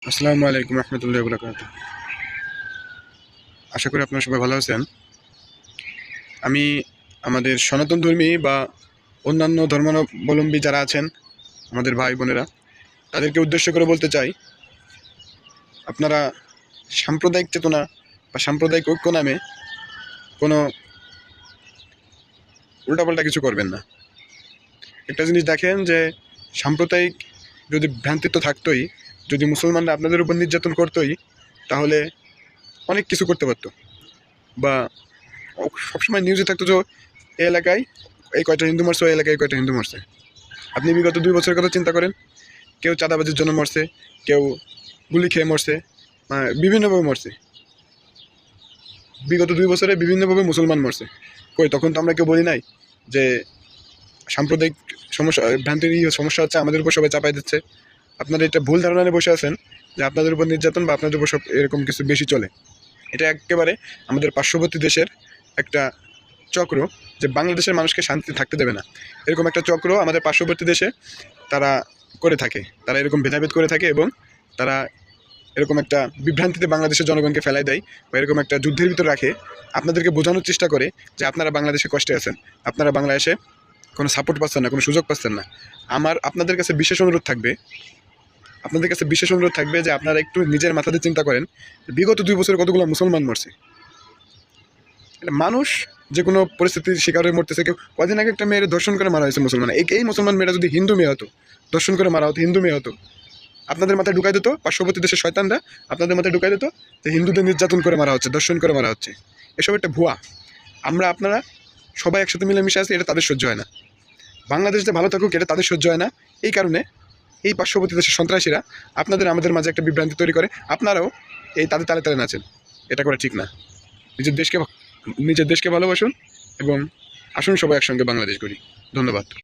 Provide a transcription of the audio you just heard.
আসসালামু আলাইকুম রহমতুল্লাহ বরকাত। আশা করি আপনারা সবাই ভালো আছেন। আমি আমাদের সনাতন ধর্মী বা অন্যান্য ধর্মাবলম্বী যারা আছেন, আমাদের ভাই বোনেরা, তাদেরকে উদ্দেশ্য করে বলতে চাই, আপনারা সাম্প্রদায়িক চেতনা বা সাম্প্রদায়িক ঐক্য নামে কোনো উল্টাপাল্টা কিছু করবেন না। একটা জিনিস দেখেন যে সাম্প্রদায়িক যদি ভ্রান্তিত্ব থাকতোই, যদি মুসলমানরা আপনাদের উপর নির্যাতন করতোই, তাহলে অনেক কিছু করতে পারতো। বা সবসময় নিউজে থাকতো যে এই এলাকায় এই কয়টা হিন্দু মরছে, ওই এলাকায় এই কয়টা হিন্দু মরছে। আপনি বিগত 2 বছরের কথা চিন্তা করেন, কেউ চাঁদাবাজির জন্য মরছে, কেউ গুলি খেয়ে মরছে, বিভিন্নভাবে মরছে। বিগত 2 বছরে বিভিন্নভাবে মুসলমান মরছে। কই তখন তো আমরা কেউ বলি নাই যে সাম্প্রদায়িক সমস্যা, ভ্রান্তির সমস্যা হচ্ছে আমাদের উপর সবাই চাপাই দিচ্ছে। আপনারা এটা ভুল ধারণা নিয়ে বসে আছেন যে আপনাদের উপর নির্যাতন বা আপনাদের উপর সব এরকম কিছু বেশি চলে। এটা একেবারে আমাদের পার্শ্ববর্তী দেশের একটা চক্র, যে বাংলাদেশের মানুষকে শান্তি থাকতে দেবে না। এরকম একটা চক্র আমাদের পার্শ্ববর্তী দেশে তারা করে থাকে, তারা এরকম ভেদাভেদ করে থাকে এবং তারা এরকম একটা বিভ্রান্তিতে বাংলাদেশের জনগণকে ফেলাই দেয় বা এরকম একটা যুদ্ধের ভিতর রাখে। আপনাদেরকে বোঝানোর চেষ্টা করে যে আপনারা বাংলাদেশে কষ্টে আছেন, আপনারা বাংলাদেশে কোনো সাপোর্ট পাচ্ছেন না, কোনো সুযোগ পাচ্ছেন না। আমার আপনাদের কাছে বিশেষ অনুরোধ থাকবে, যে আপনারা একটু নিজের মাথাতে চিন্তা করেন, বিগত 2 বছরে কতগুলো মুসলমান মরছে। মানুষ যে কোনো পরিস্থিতির শিকার হয়ে মরতেছে। কেউ কদিন আগে একটা মেয়ের ধর্ষণ করে মারা হয়েছে মুসলমান। এই মুসলমান মেয়েরা যদি হিন্দু মেয়ে হতো, ধর্ষণ করে মারা হতো, হিন্দু মেয়ে হতো, আপনাদের মাথায় ঢুকাই দিত, পার্শ্ববর্তী দেশের শয়তানরা আপনাদের মাথায় ঢুকাই দিত যে হিন্দুদের নির্যাতন করে মারা হচ্ছে, ধর্ষণ করে মারা হচ্ছে। এসব একটা ভুয়া। আপনারা সবাই একসাথে মিলেমিশে আছে, এটা তাদের সহ্য হয় না। বাংলাদেশ যে ভালো থাকুক, এটা তাদের সহ্য হয় না। এই কারণে এই পার্শ্ববর্তী দেশের সন্ত্রাসীরা আমাদের মাঝে একটা বিভ্রান্তি তৈরি করে। আপনারাও এই তাদের তালে তালে নাচেন। এটা করা ঠিক না। নিজের দেশকে ভালোবাসুন এবং আসুন সবাই একসঙ্গে বাংলাদেশ গড়ি। ধন্যবাদ।